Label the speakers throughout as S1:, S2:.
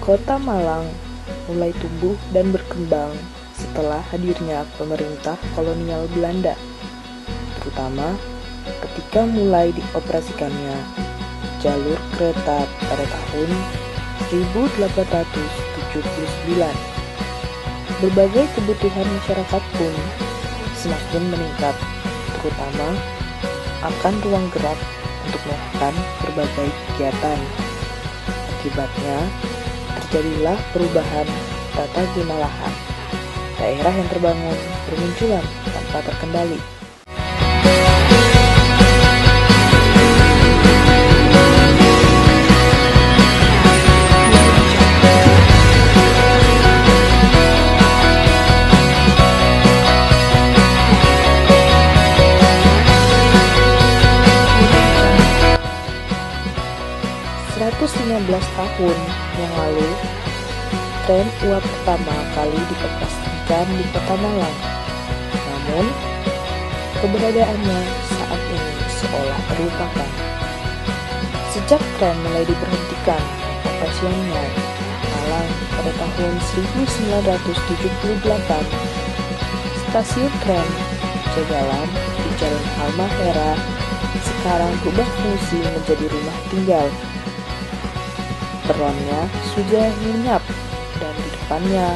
S1: Kota Malang mulai tumbuh dan berkembang setelah hadirnya pemerintah kolonial Belanda, terutama ketika mulai dioperasikannya jalur kereta pada tahun 1879. Berbagai kebutuhan masyarakat pun semakin meningkat, terutama akan ruang gerak untuk melakukan berbagai kegiatan. Akibatnya, terjadilah perubahan tata guna lahan. Daerah yang terbangun bermunculan tanpa terkendali. Tahun yang lalu, tram uap pertama kali dioperasikan di Kota Malang. Namun, keberadaannya saat ini seolah terlupakan. Sejak tram mulai diberhentikan operasionalnya Malang pada tahun 1978, stasiun tram Jagalan di Jalan Halmahera sekarang berubah fungsi menjadi rumah tinggal. Peronnya sudah lenyap dan di depannya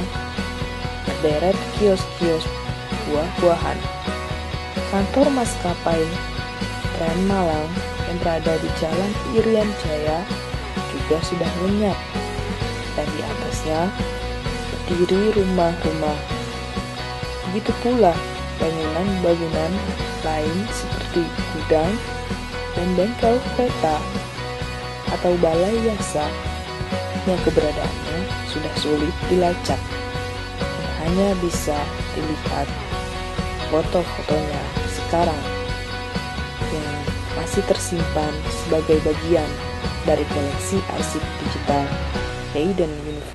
S1: berderet kios-kios buah-buahan. Kantor maskapai Tram Malang yang berada di Jalan Irian Jaya juga sudah lenyap, dan di atasnya berdiri rumah-rumah. Begitu pula bangunan-bangunan lain seperti gudang dan bengkel kereta atau balai yasa yang keberadaannya sudah sulit dilacak dan hanya bisa dilihat foto-fotonya sekarang yang masih tersimpan sebagai bagian dari koleksi arsip digital Leiden University.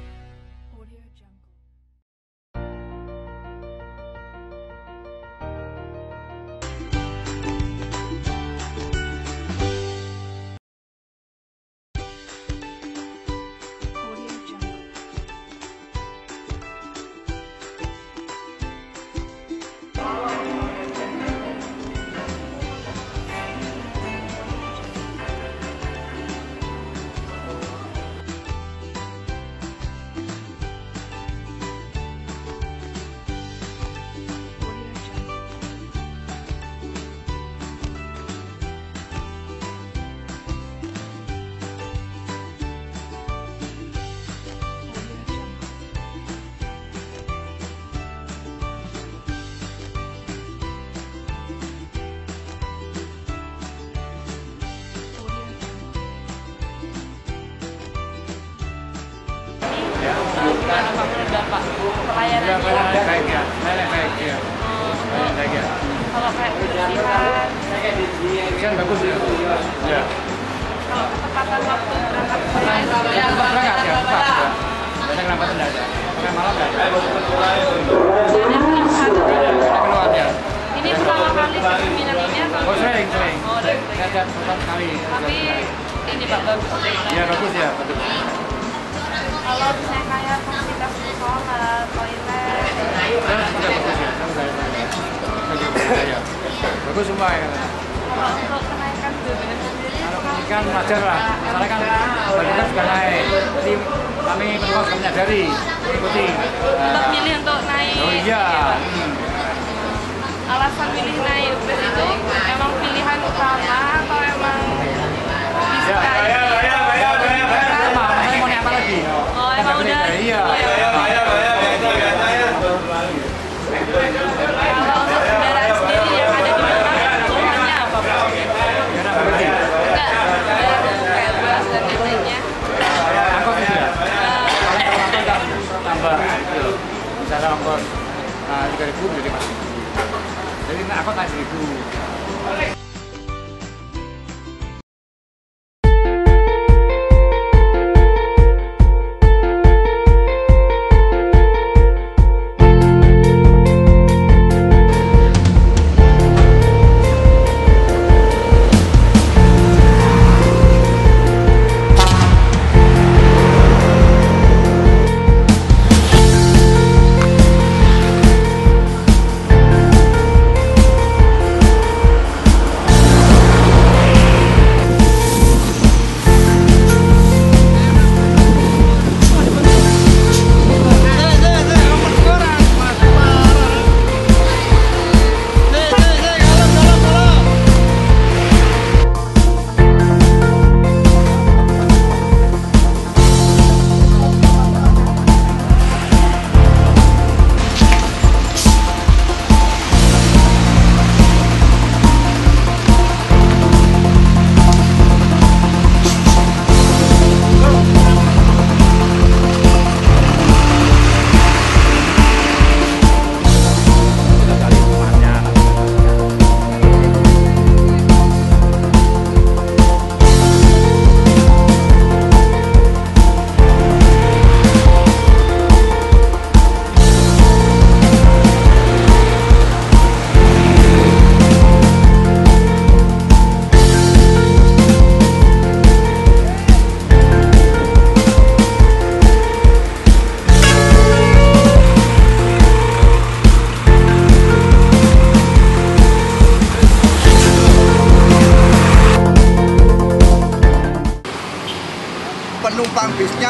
S2: Pelayanannya baik ya.
S3: Kalau kayak kebersihan,
S2: Kan bagus ya. Ya.
S3: kalau ketepatan waktu berangkat
S2: Berangkat ya, tepat ya. Banyak lambat tidak ada. Pakai malam nggak ada. Keluar ya.
S3: ini pertama kali kepemimpinan ini atau?
S2: Oh sering.
S3: Oh, udah sering.
S2: Saya ada pertama kali.
S3: Tapi ini Pak bagus.
S2: Ya bagus ya.
S3: Kalau misalnya kayak fasilitas sekolah, toilet,
S2: Ya. Bagus semua ya.
S3: kalau untuk kenaikan BBM sendiri,
S2: Kalau pendidikan wajar lah. Soalnya kan pendidikan juga naik. Jadi kami penumpang juga menyadari, mengikuti.
S3: untuk milih untuk naik.
S2: Oh iya.
S3: Alasan milih naik bus itu emang pilihan utama atau emang disukai?
S2: Sama, saya mau naik apa lagi?
S3: Oh, emang udah.
S2: Iya.
S3: Kalau untuk kendaraan sendiri yang ada di mana, keluhannya apa Pak?
S2: Gimana berarti?
S3: Enggak, kayak bus dan lain-lainnya.
S2: Angkot ya. Angkot kan tambah gitu. Misalnya angkot 3.000 jadi masih. Jadi angkot naik 1.000.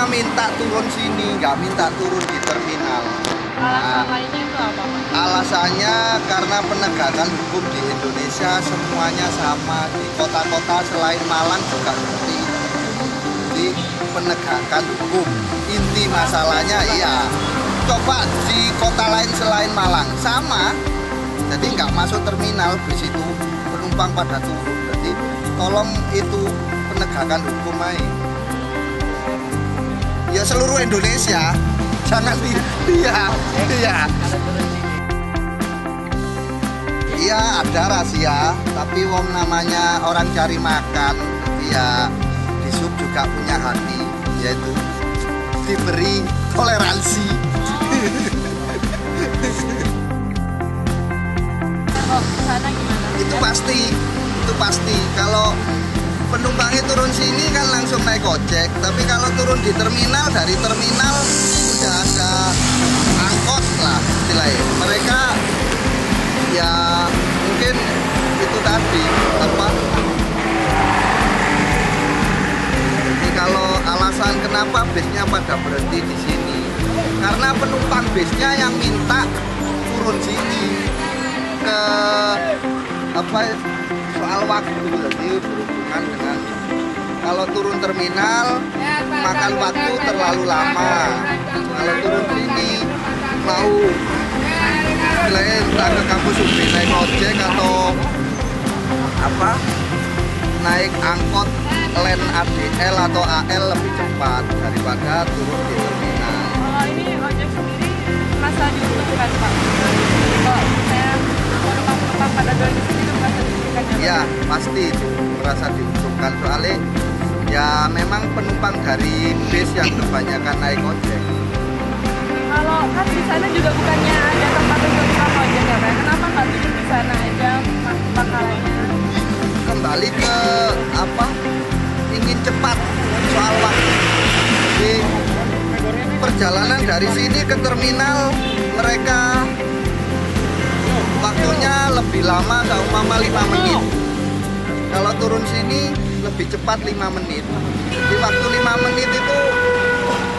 S4: minta turun sini, nggak minta turun di terminal.
S3: Alasan lainnya itu apa Pak?
S4: Alasannya karena penegakan hukum di Indonesia semuanya sama, di kota-kota selain Malang juga seperti itu. Jadi penegakan hukum inti masalahnya iya. Coba di kota lain selain Malang sama, jadi nggak masuk terminal bis itu penumpang pada turun. Jadi tolong itu penegakan hukum aja. Ya seluruh Indonesia, jangan iya ada rahasia, tapi wong namanya orang cari makan, ya di sub juga punya hati, yaitu diberi toleransi.
S3: Kok di sana gimana?
S4: Itu pasti. Kalau penumpangnya turun sini kan langsung naik ojek, tapi kalau turun di terminal, dari terminal udah ada angkot lah istilahnya. Mereka ya mungkin itu tadi apa? Jadi kalau alasan kenapa bisnya pada berhenti di sini, karena penumpang bisnya yang minta turun sini ke apa soal waktu, jadi berhubungan dengan kalau turun terminal makan waktu terlalu lama, kalau turun sini mau selain entah ke kampus UB naik ojek atau apa naik angkot len ADL atau AL lebih cepat daripada turun di terminal.
S3: Kalau ini ojek sendiri merasa diuntungkan Pak? Kalau saya penumpang pada doang di sini merasa diuntungkan ya?
S4: Ya pasti itu merasa diuntungkan, soalnya ya memang penumpang dari bis yang kebanyakan naik ojek.
S3: Kalau kan di sana juga bukannya ada tempat untuk tukang ojek ya Pak? Kenapa nggak turun di sana aja pangkalannya?
S4: Kembali ke apa ingin cepat soal waktu. Jadi perjalanan dari sini ke terminal mereka waktunya lebih lama, seumpama 5 menit. Kalau turun sini lebih cepat 5 menit. Di waktu 5 menit itu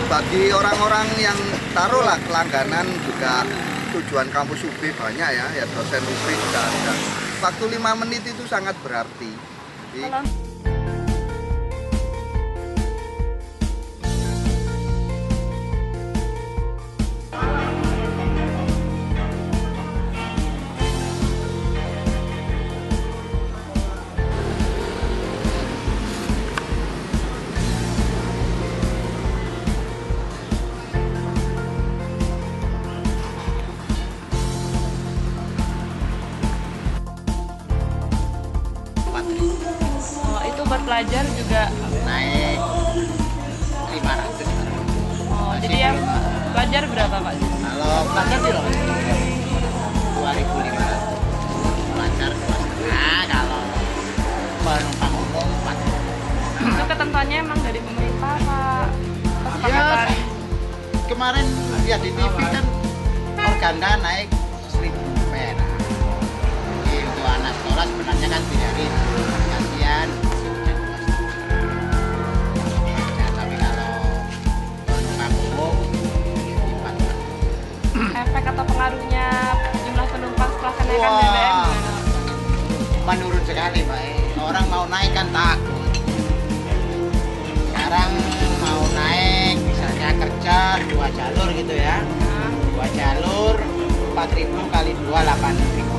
S4: bagi orang-orang yang taruhlah langganan juga tujuan kampus UB banyak ya dosen UB juga ada. Waktu 5 menit itu sangat berarti. Jadi,
S3: itu buat pelajar juga
S5: naik 500.
S3: oh, jadi yang pelajar berapa Pak?
S5: Kalau pelajar sih loh 2.500, pelajar 2,5, kalau penumpang umum 4.
S3: Itu ketentuannya emang dari pemerintah Pak?
S5: Ya, kemarin lihat di TV kan organda naik 1.000 perak. Jadi untuk anak sekolah sebenarnya kan biarin, kasihan. Tapi kalau penumpang umum
S3: Efek atau pengaruhnya jumlah penumpang setelah kenaikan BBM gimana?
S5: menurun sekali Pak. Orang mau naik kan takut. Sekarang mau naik misalnya kerja 2 jalur gitu ya, 2 jalur 4.000 kali 2 8.000,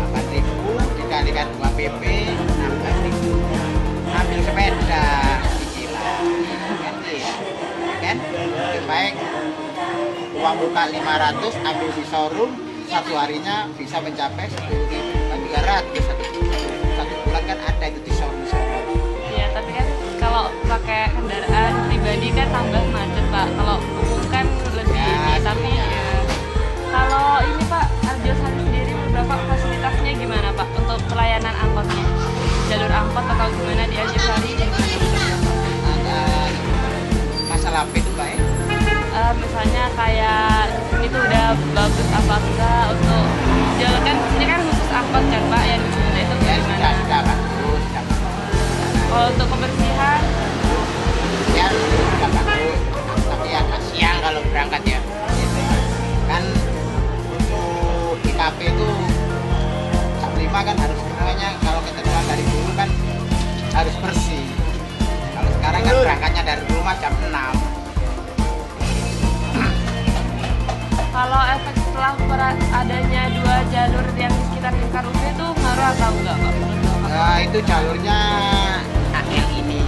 S5: 8.000 dikalikan 2 PP 16.000. Ambil sepeda cicilan ganti ya kan, lebih baik uang muka 500 ambil di showroom, satu harinya bisa mencapai 1.300 satu bulan kan ada itu di showroom.
S3: Iya, tapi kan kalau pakai kendaraan pribadi kan tambah macet Pak. Kalau umum kan lebih ini, tapi ya. Kalau ini Pak, Arjo Sari sendiri beberapa fasilitasnya gimana Pak untuk pelayanan angkotnya? Jalur angkot atau gimana di Arjo Sari?
S5: Ada masalah apa itu Pak ya?
S3: Misalnya kayak itu udah bagus apa enggak untuk jalan, kan ini kan khusus angkot kan Pak yang di itu
S5: Ya
S3: gimana?
S5: sudah bagus,
S3: Kalau untuk kebersihan
S5: ya sudah bagus.
S3: setelah adanya 2 jalur yang di sekitar lingkar UB itu ngaruh atau enggak Pak?
S5: Nah, itu jalurnya AL ini